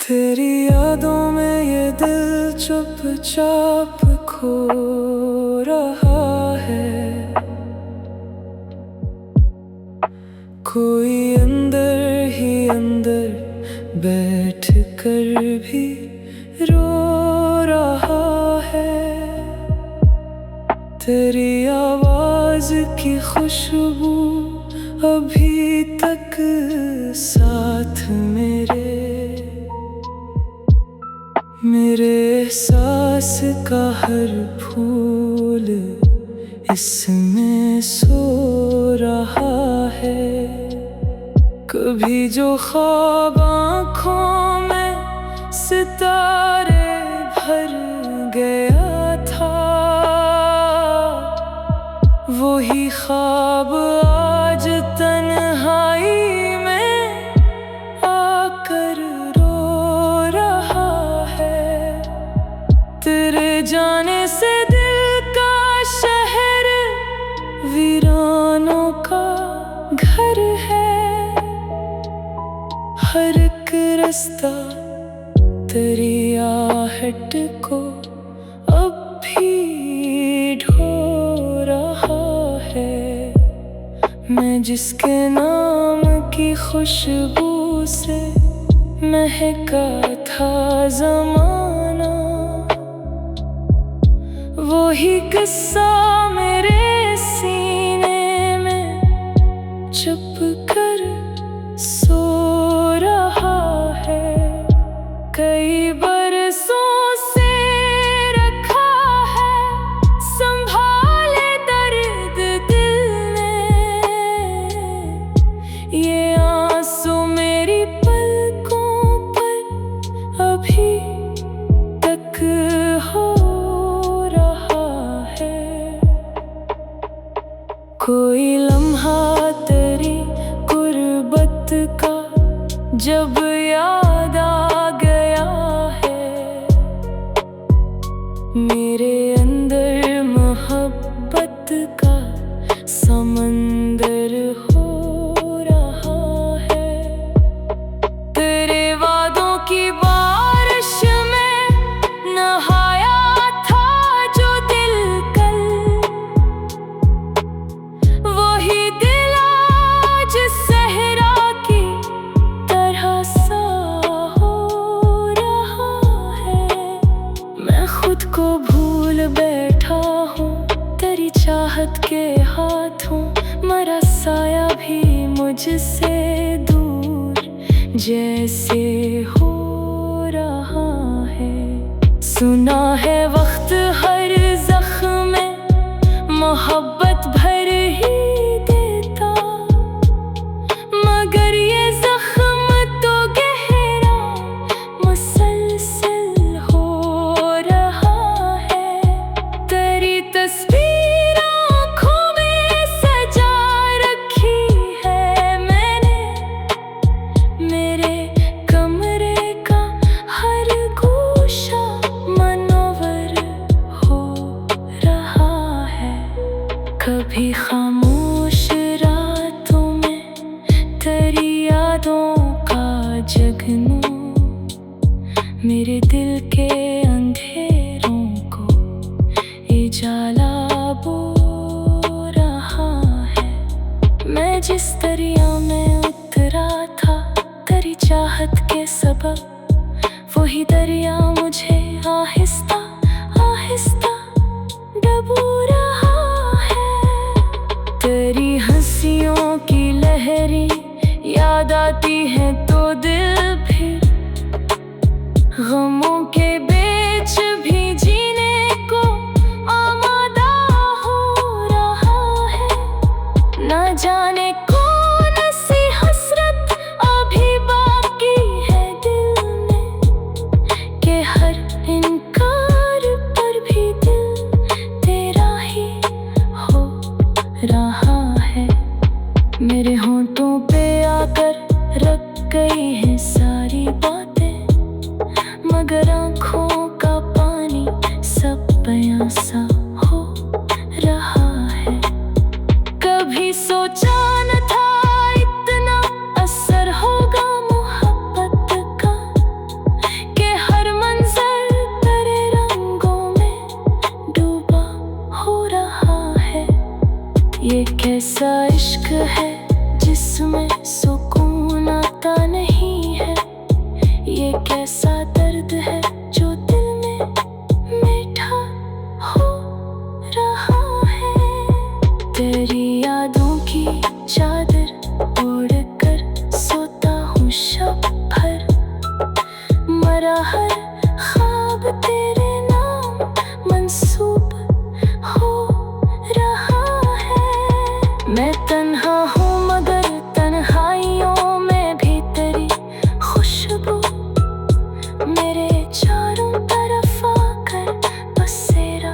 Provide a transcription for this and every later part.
तेरी यादों में ये दिल चुपचाप खो रहा है। कोई अंदर ही अंदर बैठ कर भी रो रहा है। तेरी आवाज की खुशबू अभी तक साथ मेरे एहसास का हर फूल इसमें सो रहा है। कभी जो ख्वाब आँखों में सितारे भर गया था, वही ख्वाब आज तन्हाई में आकर रो रहा है। तेरे जाने से दिल का शहर वीरानों का घर है। हर एक रास्ता तेरी आहट को अब भी ढो रहा है। मैं जिसके नाम की खुशबू से महका था ज़माना, वही किस्सा मेरे सीने में चुप कर सो रहा है। कई बरसों से रखा है संभाले दर्द दिल ने। ये आंसू मेरी पलकों पर अभी तक हो रहा है। कोई लम्हा तेरी गुर्बत का जब याद आ गया है, मेरे अंदर मोहब्बत का समंदर हो रहा है। तेरे वादों की बारिश में नहाया था जो दिल कल, वही दिल आज सहरा की तरह सा हो रहा है। मैं खुद को भूल बैठा हूँ तेरी चाहत के हाथों, मरा साया भी मुझसे दूर जैसे हो रहा है। सुना है वक्त हर जख्म में मोहब्बत भर ही देता, मगर ये जख्म तो गहरा मुसलसल हो रहा है। तेरी तस्वीर आँखों में सजा रखी है मैंने, मेरे कमरे का हर गोशा मनोवर हो रहा है। कभी खामोश रातों में तेरी यादों का जगनू मेरे दिल के अंधेरों को उजाला बो रहा है। मैं जिस दरिया में उतरा था तेरी चाहत के सबब, वही दरिया मुझे आहिस्ता आहिस्ता डबो रहा है। तेरी हंसियों की लहरें याद आती हैं तो दिल भी गमों के बीच भी जीने को आमादा हो रहा है। ना जाने कौन सी हसरत अभी बाकी है दिल में, कि हर इनकार पर भी दिल तेरा ही हो रहा है। मेरे होंठों पे आकर रख गई है सारी बातें, मगर आँखों का पानी सब बयां सा हो रहा है। कभी सोचा न था इतना असर होगा मोहब्बत का, ये कैसा दर्द है जो दिल में मीठा हो रहा है। तेरी यादों की चादर ओढ़ कर सोता हूँ शब भर, मरा हर ख्वाब तेरे नाम मंसूब हो रहा है। मैं तन्हा हूँ मगर तन्हाइयों में भी तेरी खुशबू मेरे चारों तरफ आकर बसेरा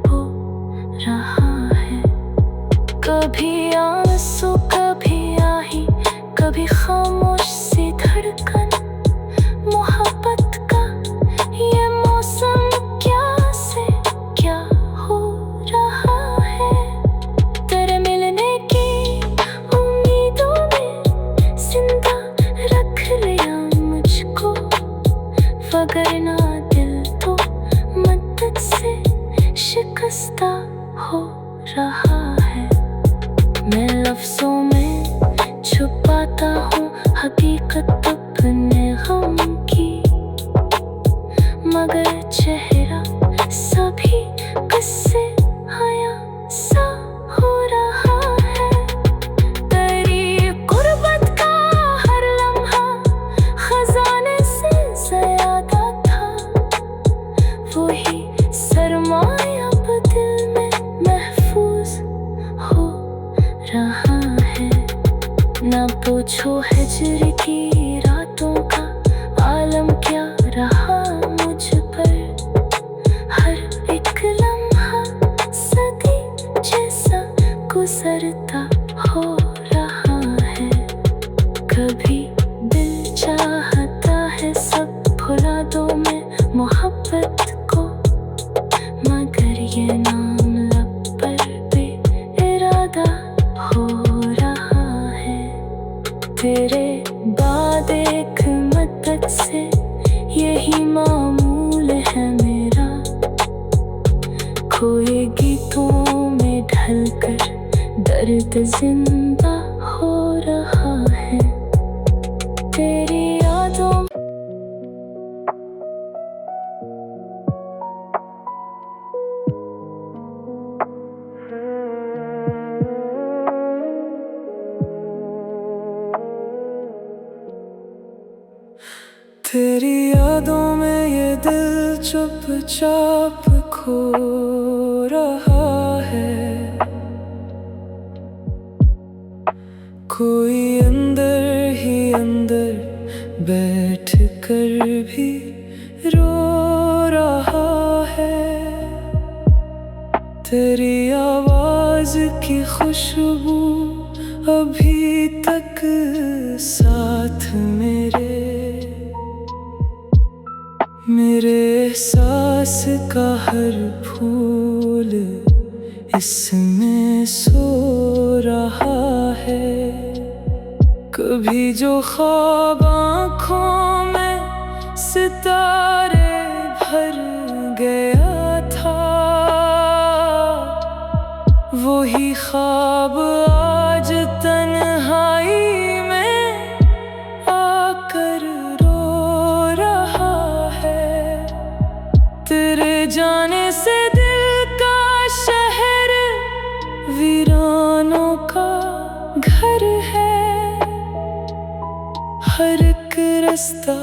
हो रहा है। कभी आंसू कभी आही, कभी खामोश सी धड़कन, मोहब्बत का ये मौसम क्या से क्या हो रहा है। तेरे मिलने की उम्मीदों में जिंदा रख लिया मुझको, वगरना दिल तो मदद से शिकस्ता हो रहा है। मैं लफ्जों में छुपाता हूँ हकीकत अपने गम की, मगर चेहरा सभी किस्से आया सा हो रहा है। तेरी गुर्बत का हर लम्हा खजाने से ज्यादा था, वही सरमाया अब दिल में महफूज हो रहा है। ना पूछो हिज्र की रातों का आलम क्या रहा मुझ पर, हर एक लम्हा सदी जैसा गुजरता हो रहा है। कभी दिल चाहता है सब भुला दो मैं मोहब्बत को, मगर ये नाम लब पर बेइरादा हो रहा है। तेरे बाद एक मदद से यही मामूल है मेरा, खोए गीतों में ढलकर दर्द जिंदा हो रहा है। तेरी यादों तेरी यादों में ये दिल चुपचाप खो रहा है। कोई अंदर ही अंदर बैठ कर भी रो रहा है। तेरी आवाज की खुशबू अभी तक साथ मेरे एहसास का हर फूल इसमें सो रहा है। कभी जो ख्वाब आँखों में सितारे भर गया था, वही ख्वाब आज तन्हाई में आकर रो रहा है। तेरे जाने से दिल का शहर वीरानों का घर है। हर एक रास्ता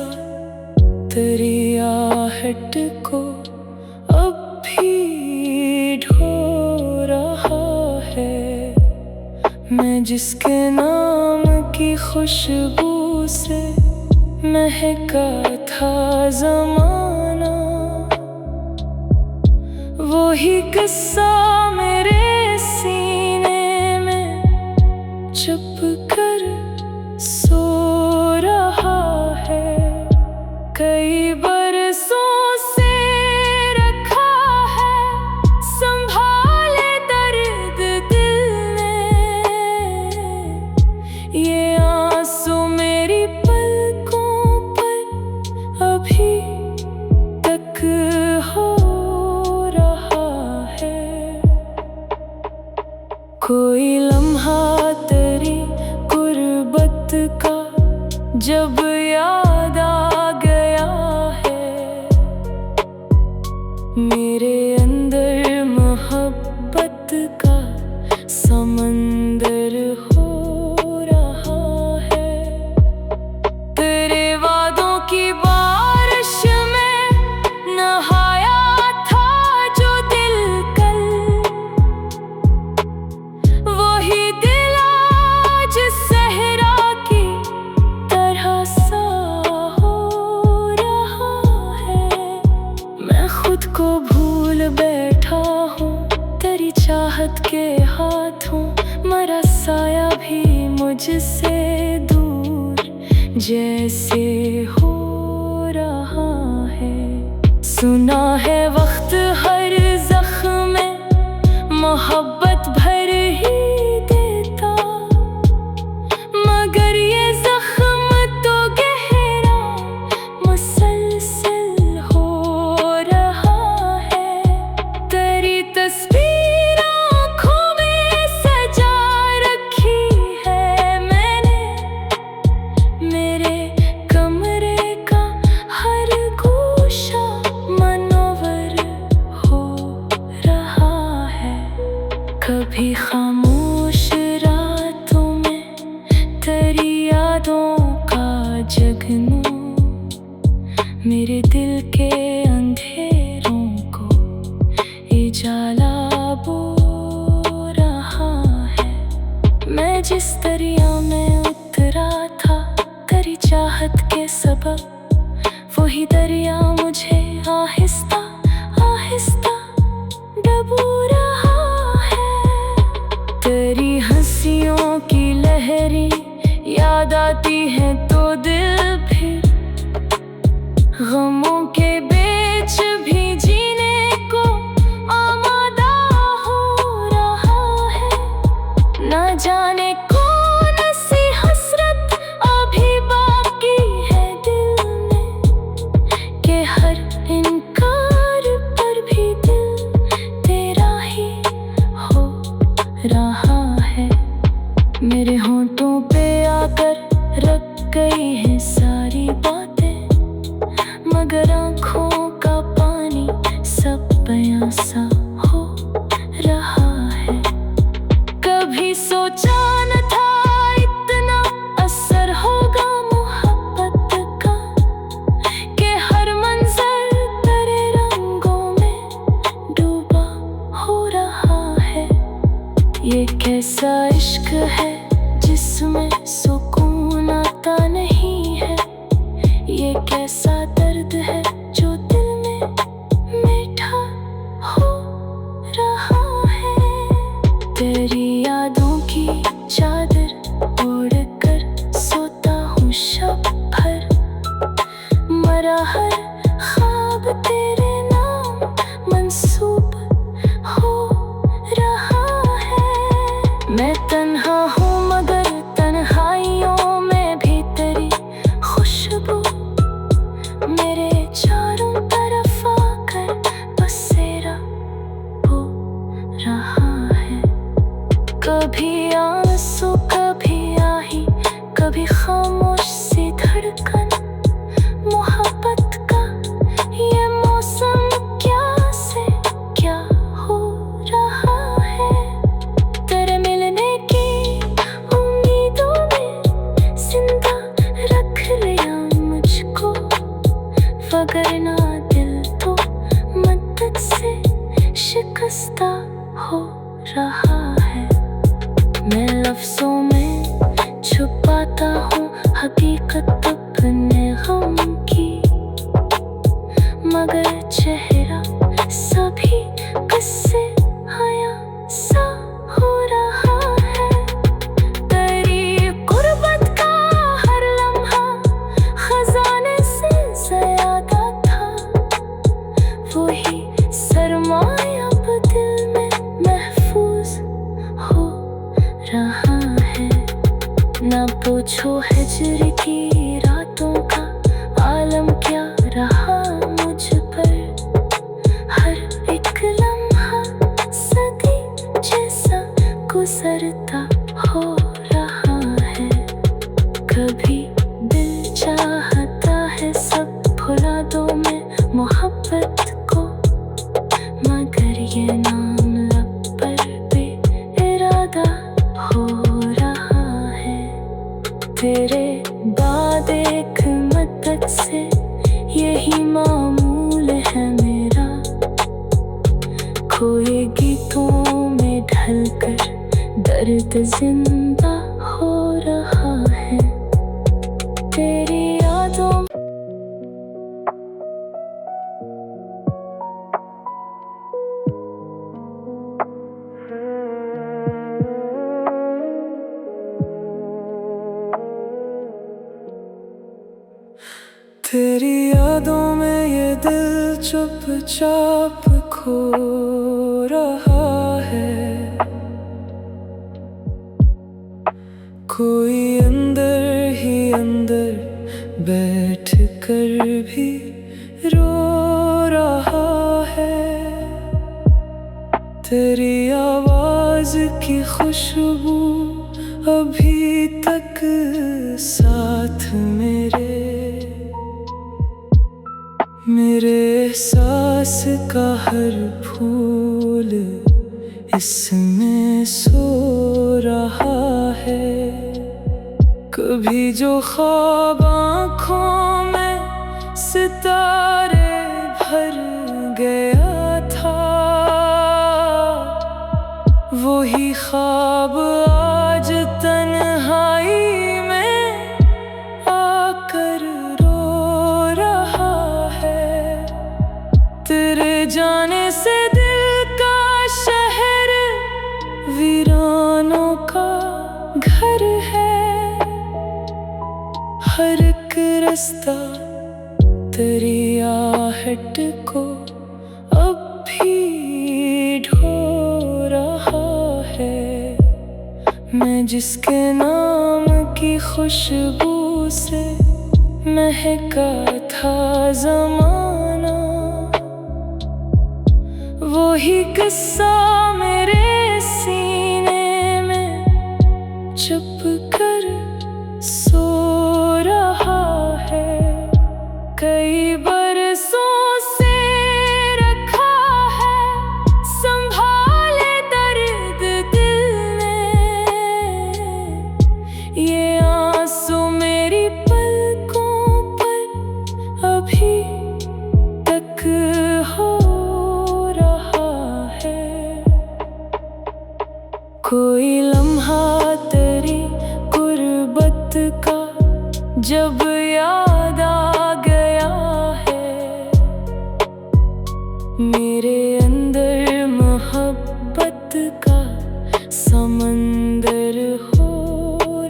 तेरी आहट को अब भी ढो रहा है। मैं जिसके नाम की खुशबू से महका था ज़माना, वही किस्सा मेरे सीने में चुप कर सो रहा है। कई बरसों से रखा है संभाले दर्द दिल ने, ये आंसू मेरी पलकों पर अभी तक हो रहा है। कोई लम्हा तेरी गुर्बत का जब याद चाहत के हाथों, मरा साया भी मुझसे दूर जैसे हो रहा है। सुना है वक्त हर जख्म में मोहब्बत भर ही देता, मगर ये जख्म तो गहरा मुसलसल हो रहा है। तेरी तस्वीर आँखों में सजा रखी है मैंने, मेरे कमरे का हर गोशा मनोवर हो रहा है। कभी खामोश रातों में तेरी यादों का जगनू मेरे दिल के अंधेरों को उजाला बो रहा है। मैं जिस दरिया में उतरा था तेरी चाहत के सबब, वही दरिया मुझे आहिस्ता आहिस्ता डबो रहा है। तेरी हंसियों की लहरें याद आती है तो दिल फिर गमों के बीच भी जीने को आमादा हो रहा है। न जाने कौन सी हसरत अभी बाकी है दिल में, कि हर इनकार पर भी दिल तेरा ही हो रहा है। मेरे होंठों पे आकर रख गई है सारी बातें, मगर आँखों का पानी सब बयां सा हो रहा है। कभी सोचा न था इतना असर होगा मोहब्बत का, कि हर मंजर तेरे रंगों में डूबा हो रहा है। ये कैसा इश्क है जिसमें सुकून आता नहीं है, ये कैसा दर्द है जो दिल में मीठा हो रहा है। तेरी यादों की चादर ओढ़ कर सोता हूँ शब भर, मरा हर ख्वाब तेरे नाम मंसूब हो रहा है। मैं तन्हा हूँ मगर तन्हाइयों में भी तेरी खुशबू मेरे चारों तरफ आकर बसेरा हो रहा है। कभी आंसू कभी आही, कभी खामोश सी धड़कन, मोहब्बत का ये मौसम क्या से क्या हो रहा है। तेरे मिलने की उम्मीदों में जिंदा रख लिया मुझको, वगरना दिल तो मदद से शिकस्ता हो रहा है। मैं लफ्जों में छुपाता हूँ हकीकत अपने गम की, मगर चेहरा सभी किस्से आया सा हो रहा है। तेरी गुर्बत का हर लम्हा खजाने से ज्यादा था, वही सरमाया अब दिल में महफूज हो रहा है। ना पूछो हिज्र की रातों का आलम क्या रहा मुझ पर, हर एक लम्हा सदी जैसा गुजरता हो रहा है। कभी दिल चाहता है सब भुला दो मैं मोहब्बत को, मगर ये नाम लब पर बेइरादा हो रहा है। तेरे बाद एक मदद से यही मामूल है मेरा, खोए गीतों में ढलकर दर्द जिंदा हो रहा है। तेरी यादों तेरी यादों में ये दिल चुपचाप खो रहा है। कोई अंदर ही अंदर बैठ कर भी रो रहा है। तेरी आवाज की खुशबू अभी तक साथ मेरे एहसास का हर फूल इसमें सो रहा है। कभी जो ख्वाब आँखों में सितारे भर गया था, वही ख्वाब आज तन्हाई में आकर रो रहा है। तेरे जाने से दिल का शहर वीरानों का घर है। हर एक रास्ता तेरी आहट को अब भी ढो रहा है। मैं जिसके नाम की खुशबू से महका था ज़माना, वही किस्सा मेरे सीने में चुप कर सो रहा है। कई बरसों से रखा है संभाले दर्द दिल में। ये आंसू मेरी पलकों पर अभी तक हो रहा है। कोई लम्हा तेरी गुर्बत का जब याद आ गया है, मेरे अंदर मोहब्बत का समंदर हो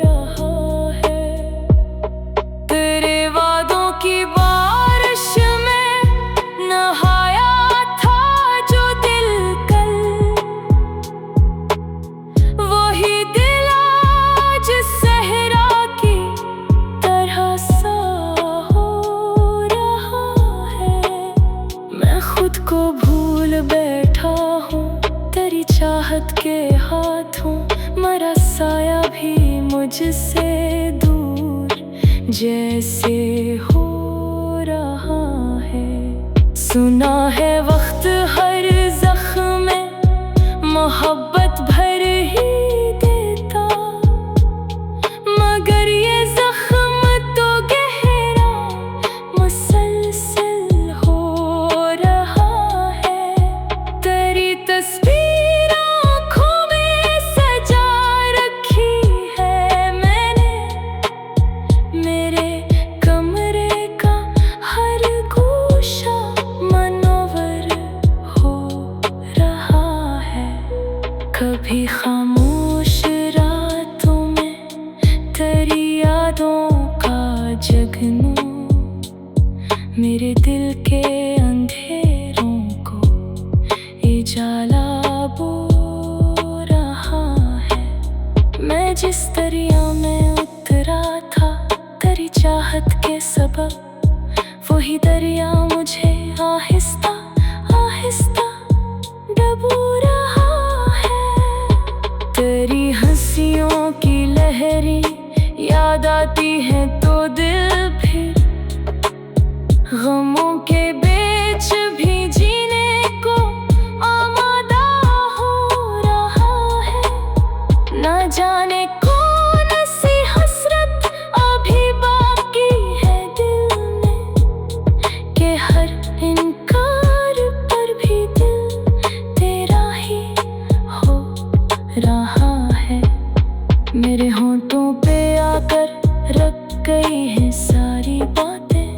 रहा है। तेरे वादों की बारिश में नहाया था जो दिल कल, वही दिल आज सहरा की तरह सा हो रहा है। मैं खुद को भूल बैठा हूँ तेरी चाहत के हाथों, मरा साया भी मुझसे दूर जैसे हो रहा है। सुना है वक्त हर जख्म में मोहब्बत भर ही देता, मगर ये जख्म तो गहरा मुसलसल हो रहा है। तेरी तस्वीर आँखों में सजा रखी है मैंने, मेरे कमरे का हर गोशा मनोवर हो रहा है। कभी खामोश रातों में तेरी यादों का जगनू मेरे दिल के अंधेरों को उजाला बो रहा है। मैं जिस दरिया में उतरा था तेरी चाहत के सबब, वही दरिया मुझे आहिस्ता आहिस्ता डबो रहा है। तेरी हंसियों की लहरें याद आती हैं तो दिल फिर गमों के बीच भी जीने को आमादा हो रहा है। न जाने कौन सी हसरत अभी बाकी है दिल में, कि हर इनकार पर भी दिल तेरा ही हो रहा है। मेरे होंठों पे आकर रख गई है सारी बातें,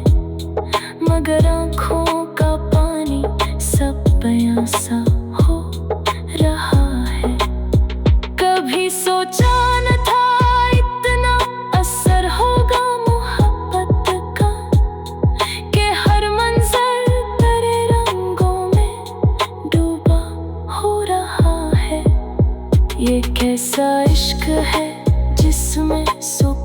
मगर आँखों का पानी सब बयां सा हो रहा है। कभी सोचा न था इतना असर होगा मोहब्बत का, ये कैसा इश्क है जिसमें सुकून